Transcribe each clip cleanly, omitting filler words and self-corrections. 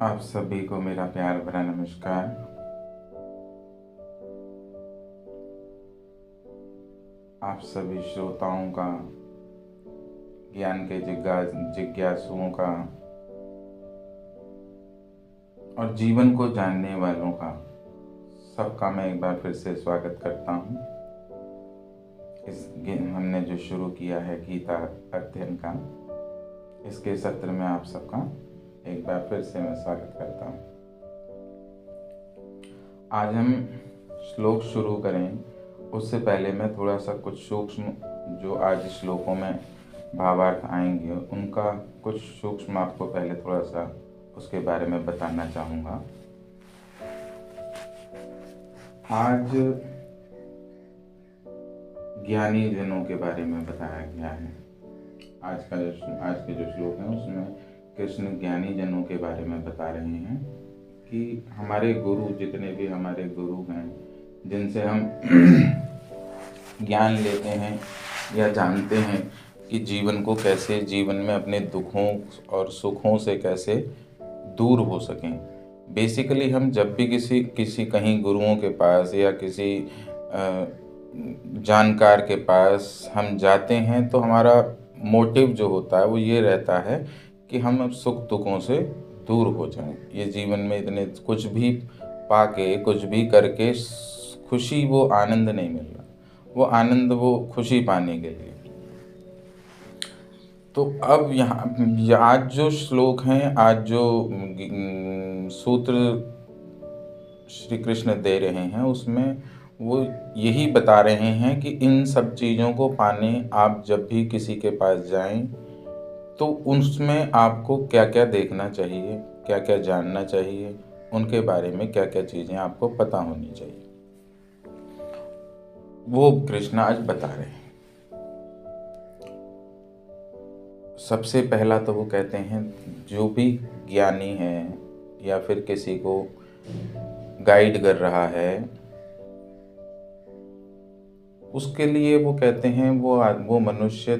आप सभी को मेरा प्यार भरा नमस्कार। आप सभी श्रोताओं का, ज्ञान के जिज्ञासुओं का और जीवन को जानने वालों का सबका मैं एक बार फिर से स्वागत करता हूँ। हमने जो शुरू किया है गीता अध्ययन का, इसके सत्र में आप सबका एक बार फिर से मैं स्वागत करता हूँ। आज हम श्लोक शुरू करें, उससे पहले मैं थोड़ा सा कुछ सूक्ष्म जो आज श्लोकों में भावार्थ आएंगे उनका कुछ सूक्ष्म आपको पहले थोड़ा सा उसके बारे में बताना चाहूँगा। आज ज्ञानी जनों के बारे में बताया गया है। आज के जो श्लोक हैं उसमें कृष्ण ज्ञानी जनों के बारे में बता रहे हैं कि हमारे गुरु, जितने भी हमारे गुरु हैं जिनसे हम ज्ञान लेते हैं या जानते हैं कि जीवन को कैसे, जीवन में अपने दुखों और सुखों से कैसे दूर हो सकें। बेसिकली हम जब भी किसी कहीं गुरुओं के पास या किसी जानकार के पास हम जाते हैं तो हमारा मोटिव जो होता है वो ये रहता है कि हम सुख दुखों से दूर हो जाएं। ये जीवन में इतने कुछ भी पाके, कुछ भी करके खुशी, वो आनंद नहीं मिल रहा, वो आनंद, वो खुशी पाने के लिए। तो अब यहाँ आज जो श्लोक हैं, आज जो सूत्र श्री कृष्ण दे रहे हैं उसमें वो यही बता रहे हैं कि इन सब चीज़ों को पाने आप जब भी किसी के पास जाएं तो उसमें आपको क्या क्या देखना चाहिए, क्या क्या जानना चाहिए, उनके बारे में क्या क्या चीज़ें आपको पता होनी चाहिए, वो कृष्ण आज बता रहे हैं। सबसे पहला तो वो कहते हैं जो भी ज्ञानी है या फिर किसी को गाइड कर रहा है, उसके लिए वो कहते हैं वो मनुष्य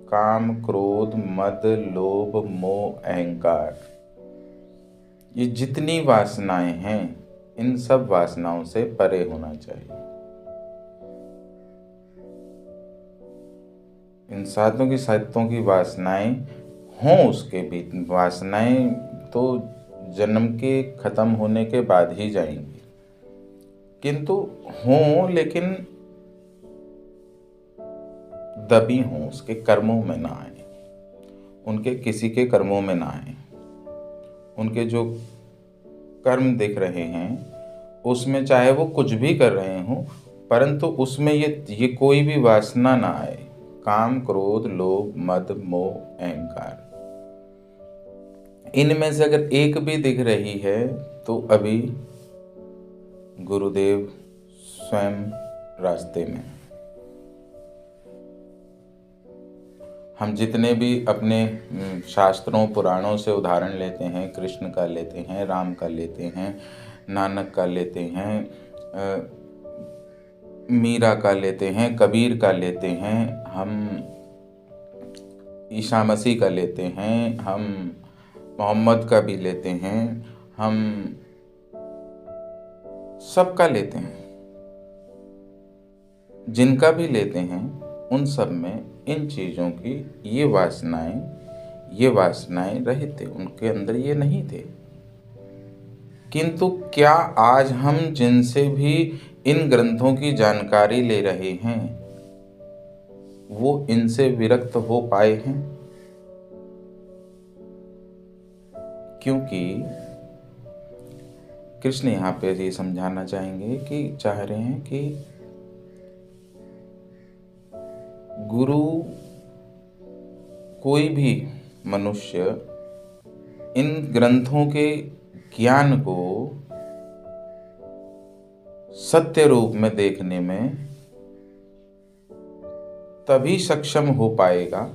काम, क्रोध, मद, लोभ, मोह, अहंकार, ये जितनी वासनाएं हैं इन सब वासनाओं से परे होना चाहिए। इन सातों की वासनाएं हों, उसके भी वासनाएं तो जन्म के खत्म होने के बाद ही जाएंगी, किंतु हों लेकिन दबी हों, उसके कर्मों में ना आए, उनके किसी के कर्मों में ना आए। उनके जो कर्म दिख रहे हैं उसमें चाहे वो कुछ भी कर रहे हों, परंतु उसमें ये कोई भी वासना ना आए। काम, क्रोध, लोभ, मद, मोह, अहंकार, इनमें से अगर एक भी दिख रही है तो अभी गुरुदेव स्वयं रास्ते में। हम जितने भी अपने शास्त्रों पुराणों से उदाहरण लेते हैं, कृष्ण का लेते हैं, राम का लेते हैं, नानक का लेते हैं, मीरा का लेते हैं, कबीर का लेते हैं, हम ईसा मसीह का लेते हैं, हम मोहम्मद का भी लेते हैं, हम सबका लेते हैं, जिनका भी लेते हैं उन सब में इन चीज़ों की ये वासनाएं रहित थे, उनके अंदर ये नहीं थे। किंतु क्या आज हम जिनसे भी इन ग्रंथों की जानकारी ले रहे हैं वो इनसे विरक्त हो पाए हैं? क्योंकि कृष्ण यहाँ पे ये समझाना चाहेंगे कि चाह रहे हैं कि गुरु, कोई भी मनुष्य इन ग्रंथों के ज्ञान को सत्य रूप में देखने में तभी सक्षम हो पाएगा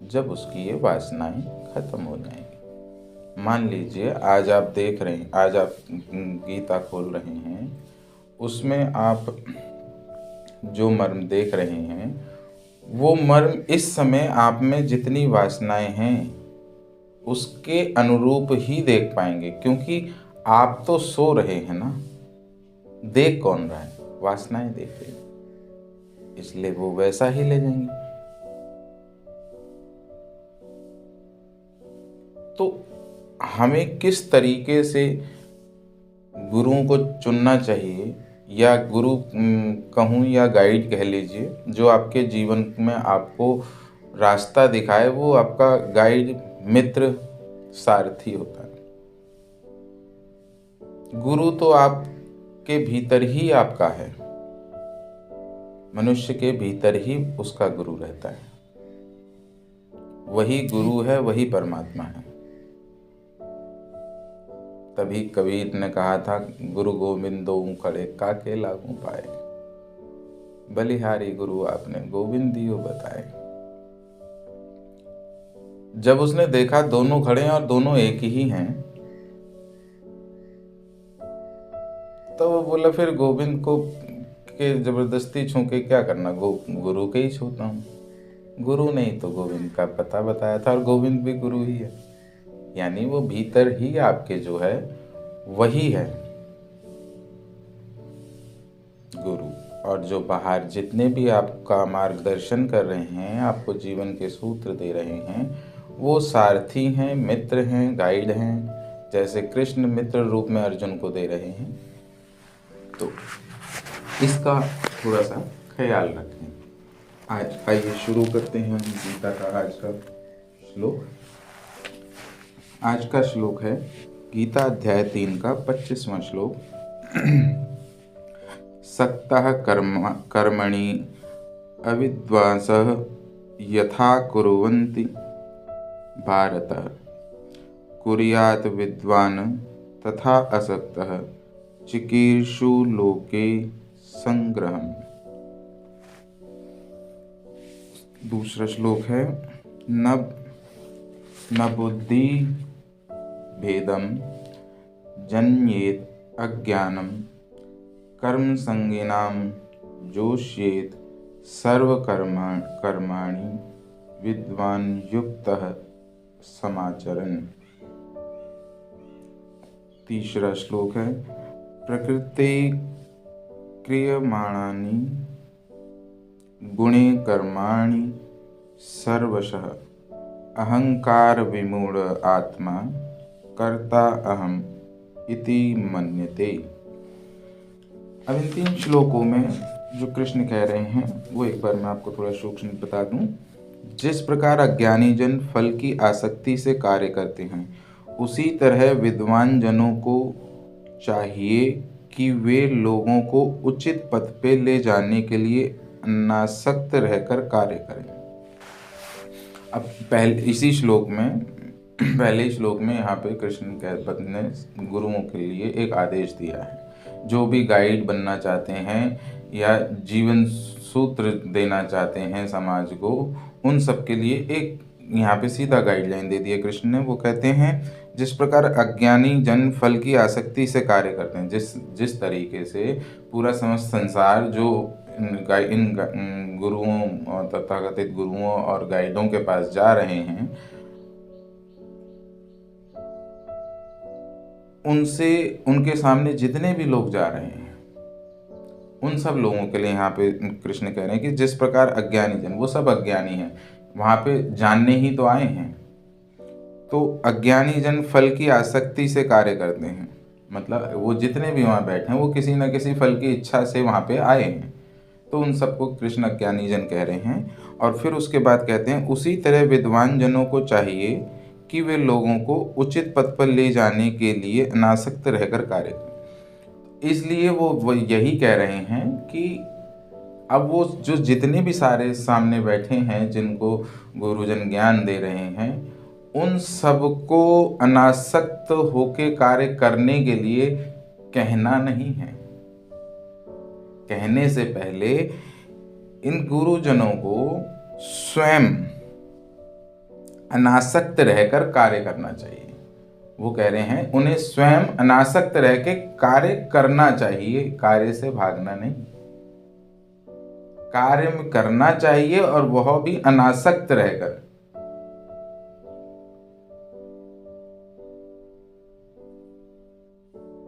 जब उसकी ये वासनाएं खत्म हो जाएंगी। मान लीजिए आज आप देख रहे हैं, आज आप गीता खोल रहे हैं, उसमें आप जो मर्म देख रहे हैं वो मर्म इस समय आप में जितनी वासनाएं हैं उसके अनुरूप ही देख पाएंगे, क्योंकि आप तो सो रहे हैं ना, देख कौन रहा है? वासनाएं देख रही, इसलिए वो वैसा ही ले जाएंगे। तो हमें किस तरीके से गुरुओं को चुनना चाहिए, या गुरु कहूँ या गाइड कह लीजिए, जो आपके जीवन में आपको रास्ता दिखाए, वो आपका गाइड, मित्र, सारथी होता है। गुरु तो आपके भीतर ही आपका है, मनुष्य के भीतर ही उसका गुरु रहता है। वही गुरु है, वही परमात्मा है। तभी कबीर ने कहा था, गुरु गोविंदो खड़े काके लागू पाए, बलिहारी गुरु आपने गोविंद दियो बताए। जब उसने देखा दोनों खड़े हैं और दोनों एक ही हैं, तो वो बोला फिर गोविंद को के जबरदस्ती छू के क्या करना, गुरु के ही छूता हूँ। गुरु नहीं तो गोविंद का पता बताया था, और गोविंद भी गुरु ही है। यानी वो भीतर ही आपके जो है वही है गुरु। और जो बाहर जितने भी आपका मार्गदर्शन कर रहे हैं, आपको जीवन के सूत्र दे रहे हैं, वो सारथी हैं, मित्र हैं, गाइड हैं। जैसे कृष्ण मित्र रूप में अर्जुन को दे रहे हैं, तो इसका थोड़ा सा ख्याल रखें। आज आइए शुरू करते हैं गीता का आज का श्लोक। आज का श्लोक है गीता अध्याय 3 का 25वां श्लोक। सक्तः कर्मणि अविद्वांसः यथा कुर्वन्ति भारत, कुर्यात् विद्वान् तथा असक्तः चिकीर्षु लोके संग्रहम्। दूसरा श्लोक है न बुद्धि भेदम जन्येत अज्ञानम कर्म संगिनाम जोष्येत कर्माणि विद्वान युक्तः समाचरन्। तीसरा श्लोक है प्रकृते क्रियमाणानि गुणे कर्माणि सर्वशः अहंकार विमूढ़ आत्मा कर्ता अहम इति मन्यते। अब इन 3 श्लोकों में जो कृष्ण कह रहे हैं, वो एक बार मैं आपको थोड़ा सूक्ष्म बता दूं। जिस प्रकार अज्ञानी जन फल की आसक्ति से कार्य करते हैं, उसी तरह विद्वान जनों को चाहिए कि वे लोगों को उचित पथ पे ले जाने के लिए अनासक्त रहकर कार्य करें। अब इसी श्लोक में पहले श्लोक में यहाँ पे कृष्ण ने गुरुओं के लिए एक आदेश दिया है। जो भी गाइड बनना चाहते हैं या जीवन सूत्र देना चाहते हैं समाज को, उन सब के लिए एक यहाँ पे सीधा गाइडलाइन दे दिया कृष्ण ने। वो कहते हैं जिस प्रकार अज्ञानी जन फल की आसक्ति से कार्य करते हैं, जिस तरीके से पूरा समस्त संसार जो इन गुरुओं और तथाकथित गुरुओं और गाइडों के पास जा रहे हैं, उनसे उनके सामने जितने भी लोग जा रहे हैं, उन सब लोगों के लिए यहाँ पे कृष्ण कह रहे हैं कि जिस प्रकार अज्ञानी जन, वो सब अज्ञानी हैं, वहाँ पे जानने ही तो आए हैं। तो अज्ञानी जन फल की आसक्ति से कार्य करते हैं, मतलब वो जितने भी वहाँ बैठे हैं, वो किसी न किसी फल की इच्छा से वहाँ पे आए हैं। तो उन सबको कृष्ण अज्ञानी जन कह रहे हैं। और फिर उसके बाद कहते हैं उसी तरह विद्वान जनों को चाहिए कि वे लोगों को उचित पथ पर ले जाने के लिए अनासक्त रहकर कार्य करें। इसलिए वो यही कह रहे हैं कि अब वो जो जितने भी सारे सामने बैठे हैं, जिनको गुरुजन ज्ञान दे रहे हैं, उन सबको अनासक्त होके कार्य करने के लिए कहना नहीं है। कहने से पहले इन गुरुजनों को स्वयं अनासक्त रहकर कार्य करना चाहिए। वो कह रहे हैं उन्हें स्वयं अनासक्त रह के कार्य करना चाहिए, कार्य से भागना नहीं। कार्य में करना चाहिए और वह भी अनासक्त रहकर।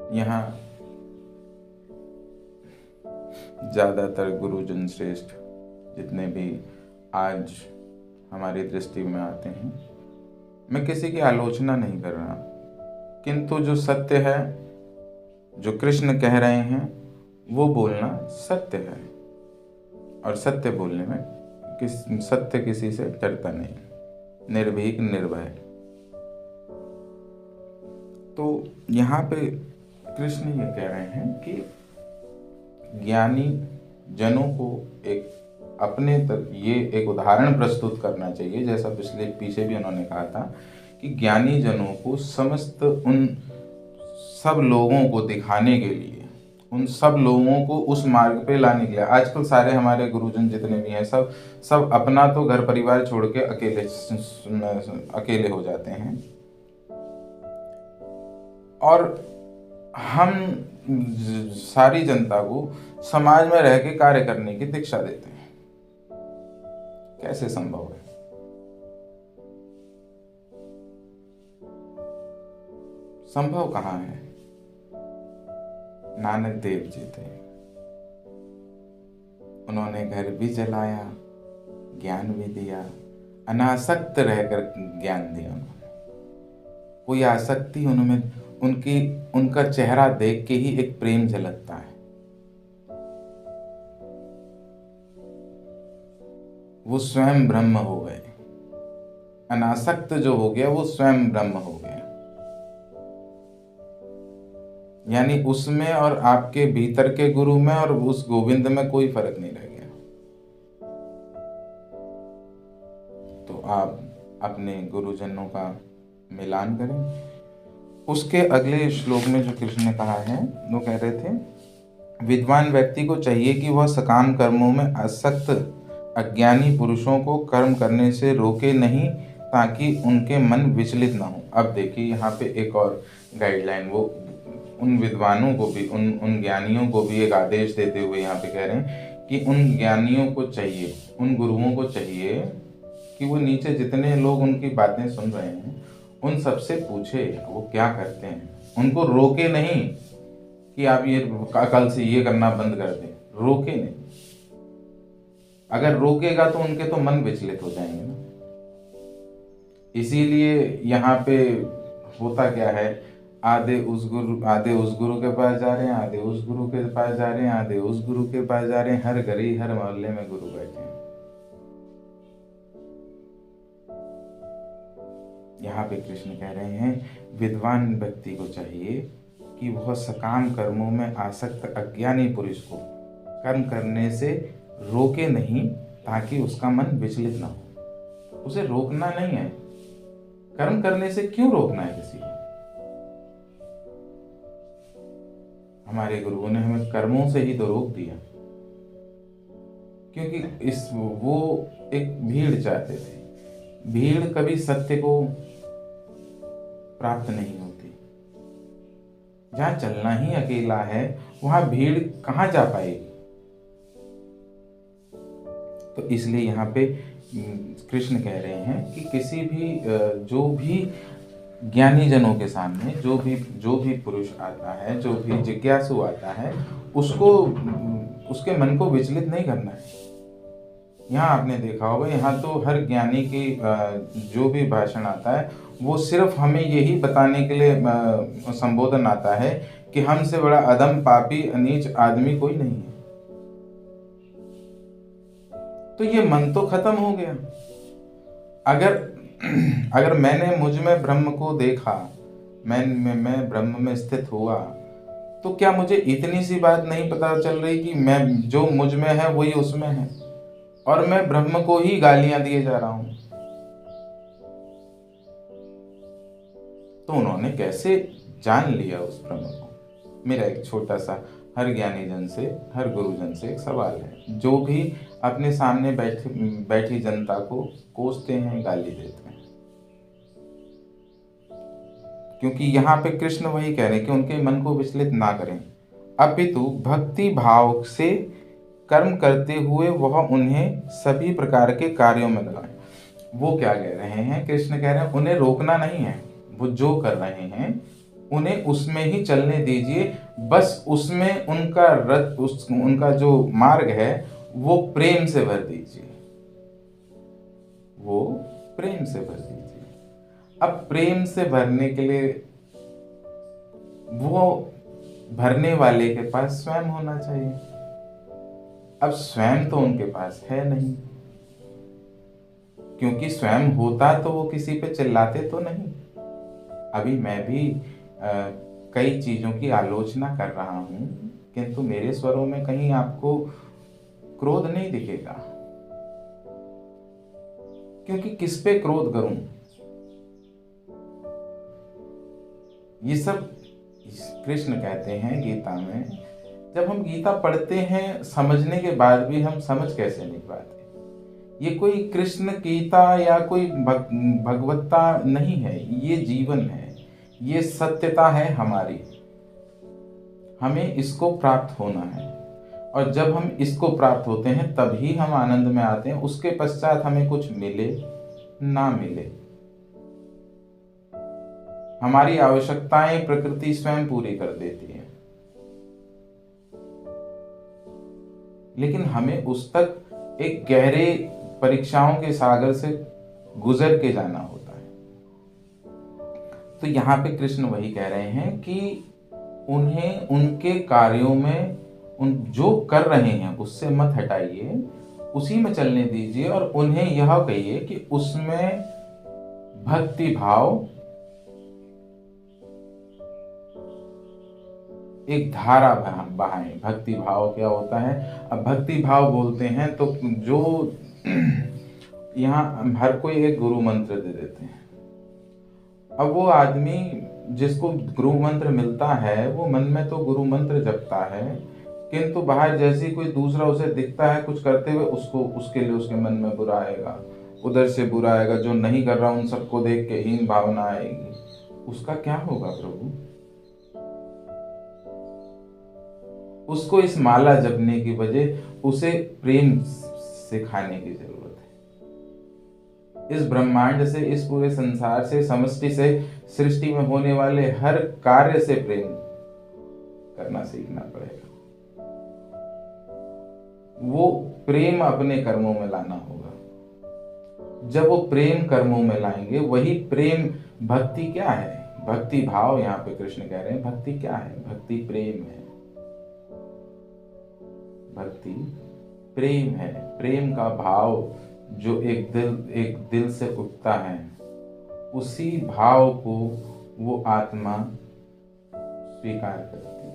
यहाँ ज़्यादातर गुरुजन श्रेष्ठ जितने भी आज हमारी दृष्टि में आते हैं, मैं किसी की आलोचना नहीं कर रहा, किंतु जो सत्य है, जो कृष्ण कह रहे हैं, वो बोलना सत्य है। और सत्य बोलने में सत्य किसी से डरता नहीं, निर्भीक निर्भय। तो यहाँ पे कृष्ण ये कह रहे हैं कि ज्ञानी जनों को ये एक उदाहरण प्रस्तुत करना चाहिए, जैसा पीछे भी उन्होंने कहा था कि ज्ञानी जनों को समस्त उन सब लोगों को दिखाने के लिए, उन सब लोगों को उस मार्ग पे लाने के लिए। आजकल सारे हमारे गुरुजन जितने भी हैं, सब अपना तो घर परिवार छोड़ के अकेले हो जाते हैं, और हम सारी जनता को समाज में रह के कार्य करने की दीक्षा देते हैं। कैसे संभव है? संभव कहाँ है? नानक देव जी थे, उन्होंने घर भी जलाया, ज्ञान भी दिया, अनासक्त रहकर ज्ञान दिया उन्होंने। कोई आसक्ति उनमें, उनका चेहरा देख के ही एक प्रेम झलकता है। वो स्वयं ब्रह्म हो गए। अनासक्त जो हो गया वो स्वयं ब्रह्म हो गया, यानी उसमें और आपके भीतर के गुरु में और उस गोविंद में कोई फर्क नहीं रह गया। तो आप अपने गुरुजनों का मिलान करें। उसके अगले श्लोक में जो कृष्ण ने कहा है, वो कह रहे थे, विद्वान व्यक्ति को चाहिए कि वह सकाम कर्मों में आसक्त अज्ञानी पुरुषों को कर्म करने से रोके नहीं, ताकि उनके मन विचलित ना हो। अब देखिए यहाँ पे एक और गाइडलाइन, वो उन विद्वानों को भी, उन ज्ञानियों को भी एक आदेश देते हुए यहाँ पे कह रहे हैं कि उन ज्ञानियों को चाहिए, उन गुरुओं को चाहिए कि वो नीचे जितने लोग उनकी बातें सुन रहे हैं उन सबसे पूछे वो क्या करते हैं, उनको रोके नहीं कि आप ये कल से ये करना बंद कर दें, रोके नहीं। अगर रोकेगा तो उनके तो मन विचलित हो जाएंगे ना। इसीलिए यहाँ पे होता क्या है, आधे उस गुरु के पास जा रहे हैं, आधे उस गुरु के पास जा रहे हैं, आधे उस गुरु के पास जा रहे हैं, हर गली हर मोहल्ले में गुरु बैठे हैं। यहाँ पे कृष्ण कह रहे हैं विद्वान व्यक्ति को चाहिए कि वह सकाम कर्मों में आसक्त अज्ञानी पुरुष को कर्म करने से रोके नहीं, ताकि उसका मन विचलित ना हो। उसे रोकना नहीं है, कर्म करने से क्यों रोकना है किसी को? हमारे गुरुओं ने हमें कर्मों से ही तो रोक दिया, क्योंकि वो एक भीड़ चाहते थे। भीड़ कभी सत्य को प्राप्त नहीं होती। जहाँ चलना ही अकेला है, वहां भीड़ कहाँ जा पाएगी? तो इसलिए यहाँ पे कृष्ण कह रहे हैं कि किसी भी जो भी ज्ञानी जनों के सामने जो भी पुरुष आता है, जो भी जिज्ञासु आता है, उसको उसके मन को विचलित नहीं करना है। यहाँ आपने देखा होगा, यहाँ तो हर ज्ञानी की जो भी भाषण आता है वो सिर्फ हमें यही बताने के लिए संबोधन आता है कि हमसे बड़ा अधम पापी नीच आदमी कोई नहीं है। तो ये मन तो खत्म हो गया। अगर मैंने मुझ में ब्रह्म को देखा, मैं ब्रह्म में स्थित हुआ, तो क्या मुझे इतनी सी बात नहीं पता चल रही कि मैं जो मुझ में है वही उसमें है, और मैं ब्रह्म को ही गालियां दिए जा रहा हूं? तो उन्होंने कैसे जान लिया उस ब्रह्म को? मेरा एक छोटा सा हर ज्ञानी जन से, हर गुरुजन से एक सवाल है, जो भी अपने सामने बैठी जनता को कोसते हैं, गाली देते हैं, क्योंकि यहाँ पे कृष्ण वही कह रहे हैं कि उनके मन को विचलित ना करें, अपितु भक्ति भाव से कर्म करते हुए वह उन्हें सभी प्रकार के कार्यों में लगाएं। वो क्या कह रहे हैं? कृष्ण कह रहे हैं उन्हें रोकना नहीं है, वो जो कर रहे हैं उन्हें उसमें ही चलने दीजिए। बस उसमें उनका उनका जो मार्ग है वो प्रेम से भर दीजिए, वो प्रेम से भर दीजिए। अब प्रेम से भरने के लिए वो भरने वाले के पास स्वयं होना चाहिए। अब स्वयं तो उनके पास है नहीं, क्योंकि स्वयं होता तो वो किसी पे चिल्लाते तो नहीं। अभी मैं भी कई चीजों की आलोचना कर रहा हूं, किंतु मेरे स्वरों में कहीं आपको क्रोध नहीं दिखेगा, क्योंकि किस पे क्रोध करूं। ये सब कृष्ण कहते हैं गीता में। जब हम गीता पढ़ते हैं समझने के बाद भी हम समझ कैसे नहीं पाते। ये कोई कृष्ण गीता या कोई भगवत्ता नहीं है, ये जीवन है, ये सत्यता है हमारी। हमें इसको प्राप्त होना है, और जब हम इसको प्राप्त होते हैं तभी हम आनंद में आते हैं। उसके पश्चात हमें कुछ मिले ना मिले, हमारी आवश्यकताएं प्रकृति स्वयं पूरी कर देती है, लेकिन हमें उस तक एक गहरे परीक्षाओं के सागर से गुजर के जाना होता है। तो यहाँ पे कृष्ण वही कह रहे हैं कि उन्हें उनके कार्यों में उन जो कर रहे हैं उससे मत हटाइए, उसी में चलने दीजिए, और उन्हें यह कहिए कि उसमें भक्ति भाव एक धारा बहाएं। भक्ति भाव क्या होता है? अब भक्ति भाव बोलते हैं तो जो यहाँ हर कोई एक गुरु मंत्र दे देते हैं। अब वो आदमी जिसको गुरु मंत्र मिलता है वो मन में तो गुरु मंत्र जपता है, किंतु बाहर जैसे कोई दूसरा उसे दिखता है कुछ करते हुए, उसको उसके लिए उसके मन में बुरा आएगा, उधर से बुरा आएगा। जो नहीं कर रहा उन सबको देख के हीन भावना आएगी। उसका क्या होगा प्रभु? उसको इस माला जपने की वजह उसे प्रेम सिखाने की जरूरत है। इस ब्रह्मांड से, इस पूरे संसार से, समष्टि से, सृष्टि में होने वाले हर कार्य से प्रेम करना सीखना पड़ेगा। वो प्रेम अपने कर्मों में लाना होगा। जब वो प्रेम कर्मों में लाएंगे, वही प्रेम। भक्ति क्या है? भक्ति भाव, यहाँ पे कृष्ण कह रहे हैं भक्ति क्या है? भक्ति प्रेम है। भक्ति प्रेम है। प्रेम का भाव जो एक दिल से उठता है, उसी भाव को वो आत्मा स्वीकार करती है।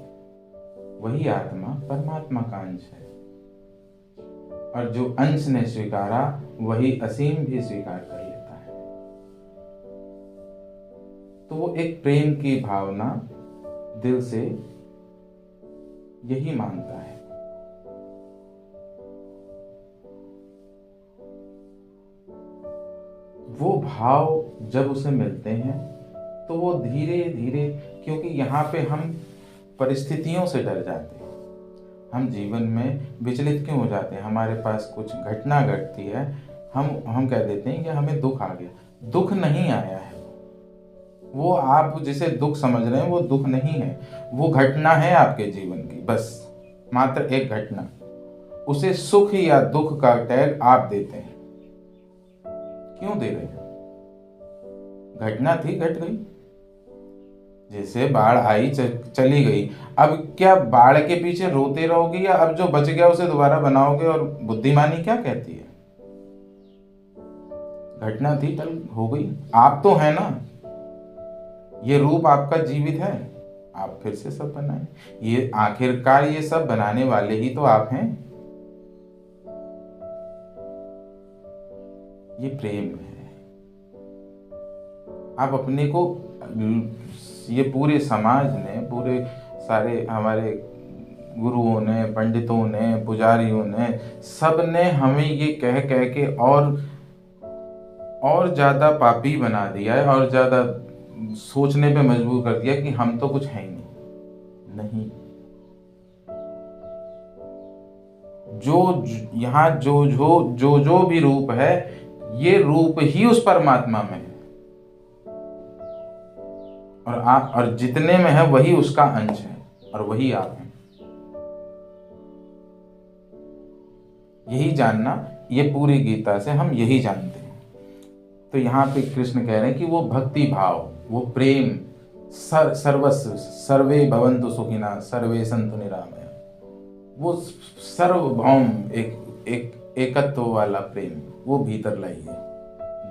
वही आत्मा परमात्मा का अंश है, और जो अंश ने स्वीकारा वही असीम भी स्वीकार कर लेता है। तो वो एक प्रेम की भावना दिल से यही मांगता है। वो भाव जब उसे मिलते हैं तो वो धीरे धीरे, क्योंकि यहाँ पे हम परिस्थितियों से डर जाते हैं, हम जीवन में विचलित क्यों हो जाते हैं? हमारे पास कुछ घटना घटती है, हम कह देते हैं कि हमें दुख आ गया। दुख नहीं आया है, वो आप जिसे दुख समझ रहे हैं वो दुख नहीं है, वो घटना है आपके जीवन की, बस मात्र एक घटना। उसे सुख या दुख का टैग आप देते हैं। क्यों दे रहे हैं? घटना थी, घट गई। जैसे बाढ़ आई चली गई, अब क्या बाढ़ के पीछे रोते रहोगे, या अब जो बच गया उसे दोबारा बनाओगे? और बुद्धिमानी क्या कहती है? घटना थी, टल हो गई। आप तो है ना, ये रूप आपका जीवित है, आप फिर से सब बनाए। ये आखिरकार ये सब बनाने वाले ही तो आप हैं। ये प्रेम है। आप अपने को, ये पूरे समाज ने, पूरे सारे हमारे गुरुओं ने, पंडितों ने, पुजारियों ने, सब ने हमें ये कह कह के और ज्यादा पापी बना दिया है, और ज्यादा सोचने पे मजबूर कर दिया कि हम तो कुछ है ही नहीं। जो यहाँ जो भी रूप है, ये रूप ही उस परमात्मा में है। और जितने में है वही उसका अंश है और वही आप हैं। यही जानना, ये पूरी गीता से हम यही जानते हैं। तो यहाँ पे कृष्ण कह रहे हैं कि वो भक्ति भाव, वो प्रेम, सर्वस्व, सर्वे भवन्तु सुखिनः सर्वे सन्तु निरामया, वो सर्वभौम एकत्व वाला प्रेम वो भीतर लाइए,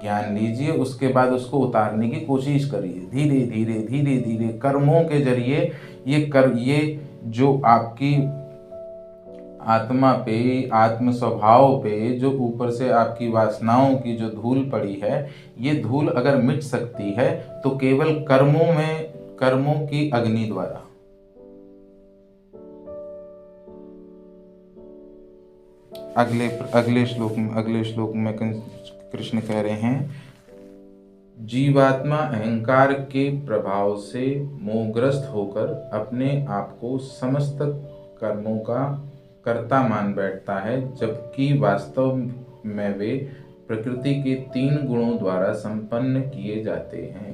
ज्ञान लीजिए, उसके बाद उसको उतारने की कोशिश करिए, धीरे धीरे धीरे धीरे कर्मों के जरिए। ये जो आपकी आत्मा पे, आत्म स्वभाव पे जो ऊपर से आपकी वासनाओं की जो धूल पड़ी है, ये धूल अगर मिट सकती है तो केवल कर्मों की अग्नि द्वारा। अगले श्लोक में कृष्ण कह रहे हैं, जीवात्मा अहंकार के प्रभाव से मोहग्रस्त होकर अपने आप को समस्त कर्मों का कर्ता मान बैठता है, जबकि वास्तव में वे प्रकृति के 3 गुणों द्वारा संपन्न किए जाते हैं।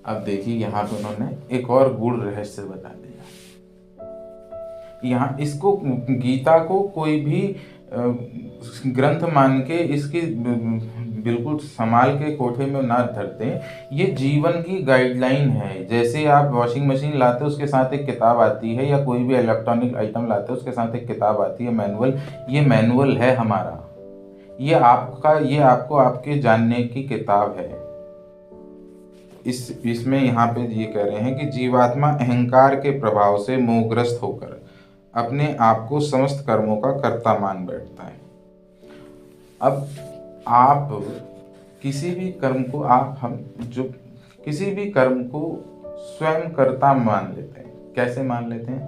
अब देखिए यहाँ पे उन्होंने एक और गूढ़ रहस्य बता दिया। यहाँ इसको, गीता को कोई भी ग्रंथ मान के इसकी बिल्कुल संभाल के कोठे में ना धरते। ये जीवन की गाइडलाइन है। जैसे आप वॉशिंग मशीन लाते हो उसके साथ एक किताब आती है, या कोई भी इलेक्ट्रॉनिक आइटम लाते हो उसके साथ एक किताब आती है, मैनुअल। ये मैनुअल है हमारा, ये आपको आपके जानने की किताब है। इसमें यहाँ पे ये कह रहे हैं कि जीवात्मा अहंकार के प्रभाव से मोहग्रस्त होकर अपने आप को समस्त कर्मों का कर्ता मान बैठता है। अब आप किसी भी कर्म को किसी भी कर्म को स्वयं कर्ता मान लेते हैं। कैसे मान लेते हैं?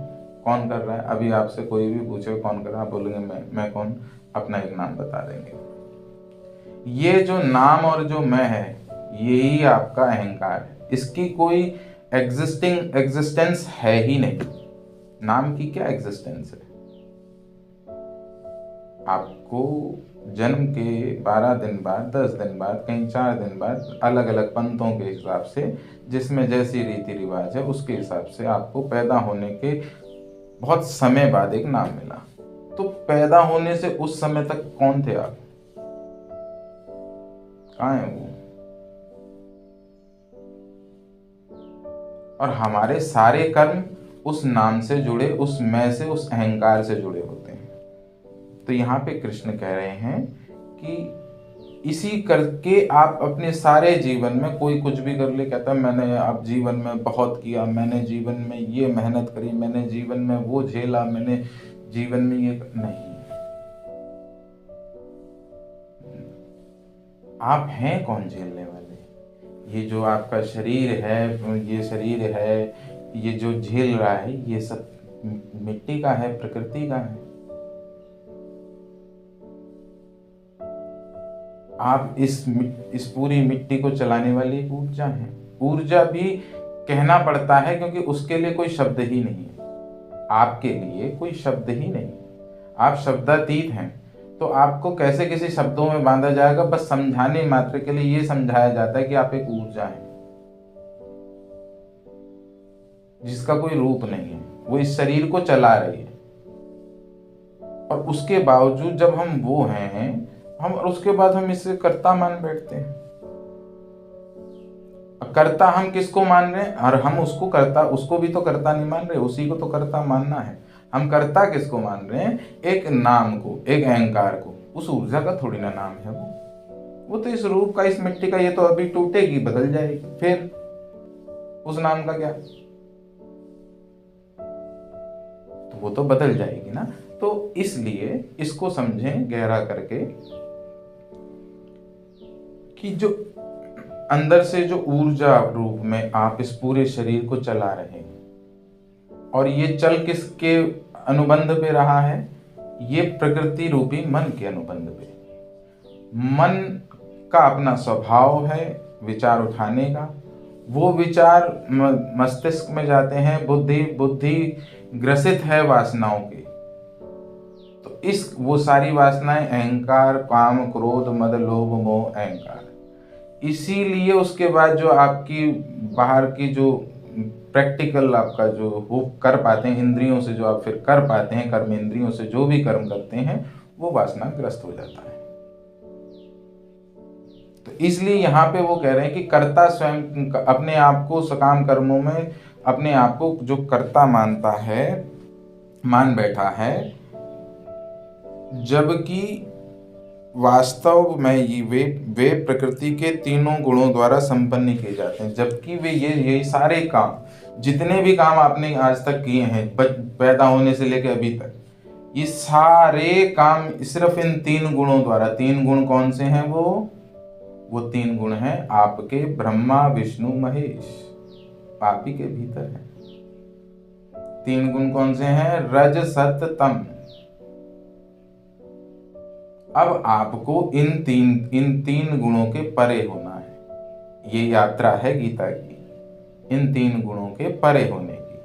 कौन कर रहा है? अभी आपसे कोई भी पूछे कौन कर रहा है, आप बोलेंगे मैं कौन, अपना एक नाम बता देंगे। ये जो नाम और जो मैं है, यही आपका अहंकार है। इसकी कोई एग्जिस्टेंस है ही नहीं। नाम की क्या एग्जिस्टेंस है? आपको जन्म के 12 दिन बाद, 10 दिन बाद, कहीं 4 दिन बाद, अलग अलग पंथों के हिसाब से, जिसमें जैसी रीति रिवाज है उसके हिसाब से आपको पैदा होने के बहुत समय बाद एक नाम मिला। तो पैदा होने से उस समय तक कौन थे आप? कहाँ है वो? और हमारे सारे कर्म उस नाम से जुड़े, उस मैं से, उस अहंकार से जुड़े होते हैं। तो यहाँ पे कृष्ण कह रहे हैं कि इसी करके आप अपने सारे जीवन में, कोई कुछ भी कर ले, कहता है मैंने अब जीवन में बहुत किया, मैंने जीवन में ये मेहनत करी, मैंने जीवन में वो झेला, मैंने जीवन में ये नहीं। आप हैं कौन झेलने वाले? ये जो आपका शरीर है, ये जो झेल रहा है, ये सब मिट्टी का है, प्रकृति का है। आप इस पूरी मिट्टी को चलाने वाली एक ऊर्जा है। ऊर्जा भी कहना पड़ता है क्योंकि उसके लिए कोई शब्द ही नहीं है। आपके लिए कोई शब्द ही नहीं, आप शब्दातीत हैं। तो आपको कैसे किसी शब्दों में बांधा जाएगा? बस समझाने मात्र के लिए ये समझाया जाता है कि आप एक ऊर्जा हैं जिसका कोई रूप नहीं है, वो इस शरीर को चला रही है। और उसके बावजूद जब हम वो हैं, और उसके बाद हम इसे कर्ता मान बैठते हैं। कर्ता हम किसको मान रहे हैं? और हम उसको कर्ता, उसको भी तो कर्ता नहीं मान रहे, उसी को तो कर्ता मानना है। हम कर्ता किसको मान रहे हैं? एक नाम को, एक अहंकार को। उस ऊर्जा का थोड़ी ना नाम है वो तो इस रूप का, इस मिट्टी का। ये तो अभी टूटेगी, बदल जाएगी, फिर उस नाम का क्या? तो वो तो बदल जाएगी ना। तो इसलिए इसको समझें गहरा करके कि जो अंदर से जो ऊर्जा रूप में आप इस पूरे शरीर को चला रहे हैं, और ये चल किसके अनुबंध पे रहा है? ये प्रकृति रूपी मन के अनुबंध पे। मन का अपना स्वभाव है विचार उठाने का। वो विचार मस्तिष्क में जाते हैं, बुद्धि ग्रसित है वासनाओं की। तो वो सारी वासनाएं, अहंकार, काम, क्रोध, मद, लोभ, मोह, अहंकार, इसीलिए उसके बाद जो आपकी बाहर की जो प्रैक्टिकल आपका जो वो कर पाते हैं, इंद्रियों से जो आप फिर कर पाते हैं, कर्म इंद्रियों से जो भी कर्म करते हैं, वो वासनाग्रस्त हो जाता है। तो इसलिए यहाँ पे वो कह रहे हैं कि कर्ता स्वयं अपने आप को सकाम कर्मों में अपने आप को जो कर्ता मानता है, मान बैठा है, जबकि वास्तव में वे प्रकृति के तीनों गुणों द्वारा संपन्न किए जाते हैं। जबकि वे ये सारे काम, जितने भी काम आपने आज तक किए हैं, पैदा होने से लेकर अभी तक, ये सारे काम सिर्फ इन तीन गुणों द्वारा। तीन गुण कौन से हैं? वो तीन गुण हैं आपके ब्रह्मा विष्णु महेश, आप ही के भीतर है। तीन गुण कौन से हैं? रज सत तम। अब आपको इन तीन गुणों के परे होना है। ये यात्रा है गीता की, इन तीन गुणों के परे होने की।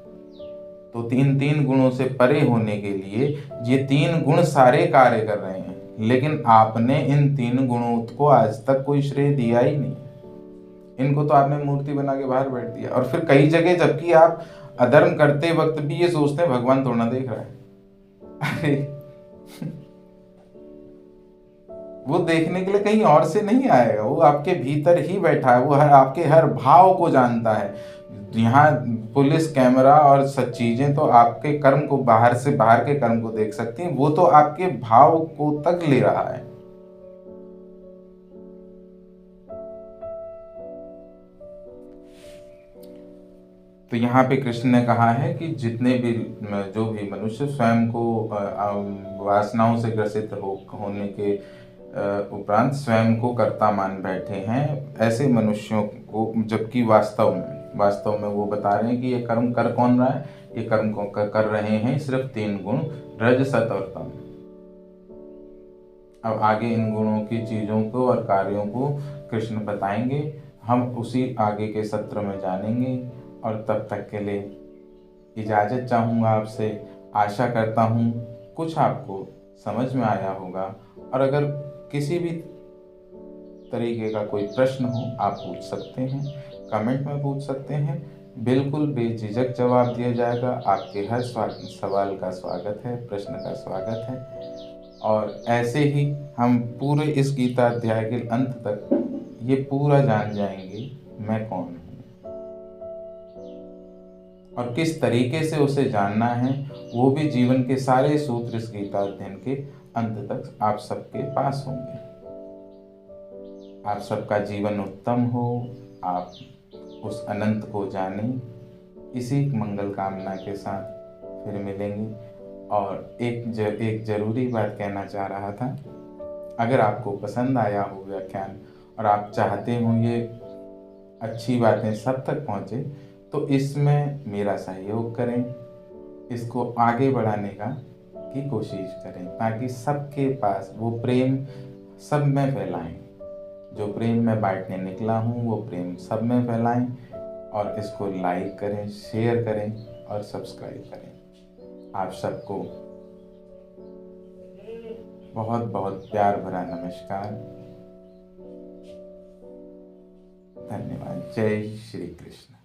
तो तीन गुणों से परे होने के लिए ये तीन गुण सारे कार्य कर रहे हैं, लेकिन आपने इन तीन गुणों को आज तक कोई श्रेय दिया ही नहीं। इनको तो आपने मूर्ति बना के बाहर बैठ दिया। और फिर कई जगह जबकि आप अधर्म करते वक्त भी ये सोचते हैं भगवान थोड़ा ना देख रहा है। अरे वो देखने के लिए कहीं और से नहीं आएगा, वो आपके भीतर ही बैठा है। वो आपके हर भाव को जानता है। यहाँ पुलिस, कैमरा और सब चीजें तो आपके कर्म को, बाहर से बाहर के कर्म को देख सकती हैं, वो तो आपके भाव को तक ले रहा है। तो यहाँ पे कृष्ण ने कहा है कि जितने भी जो भी मनुष्य स्वयं को वासनाओं से ग्रसित होने के उपरांत स्वयं को कर्ता मान बैठे हैं, ऐसे मनुष्यों को, जबकि वास्तव में वो बता रहे हैं कि ये कर्म कर कौन रहा है? ये कर्म को कर रहे हैं सिर्फ तीन गुण, रज सत और तम। अब आगे इन गुणों की चीजों को और कार्यों को कृष्ण बताएंगे, हम उसी आगे के सत्र में जानेंगे। और तब तक के लिए इजाज़त चाहूँगा आपसे। आशा करता हूँ कुछ आपको समझ में आया होगा। और अगर किसी भी तरीके का कोई प्रश्न हो, आप पूछ सकते हैं, कमेंट में पूछ सकते हैं। बिल्कुल बेझिझक जवाब दिया जाएगा। आपके हर सवाल का स्वागत है, प्रश्न का स्वागत है। और ऐसे ही हम पूरे इस गीता अध्याय के अंत तक ये पूरा जान जाएंगे मैं कौन हूँ, और किस तरीके से उसे जानना है, वो भी जीवन के सारे सूत्र इस गीता अध्ययन के अंत तक आप सबके पास होंगे। आप सबका जीवन उत्तम हो, आप उस अनंत को जानें। इसी मंगल कामना के साथ फिर मिलेंगे। और एक जरूरी बात कहना चाह रहा था। अगर आपको पसंद आया हो व्याख्यान और आप चाहते हो ये अच्छी बातें सब तक पहुँचे, तो इसमें मेरा सहयोग करें, इसको आगे बढ़ाने की कोशिश करें, ताकि सबके पास वो प्रेम सब में फैलाएं। जो प्रेम मैं बांटने निकला हूँ, वो प्रेम सब में फैलाएं। और इसको लाइक करें, शेयर करें और सब्सक्राइब करें। आप सबको बहुत बहुत प्यार भरा नमस्कार। धन्यवाद। जय श्री कृष्ण।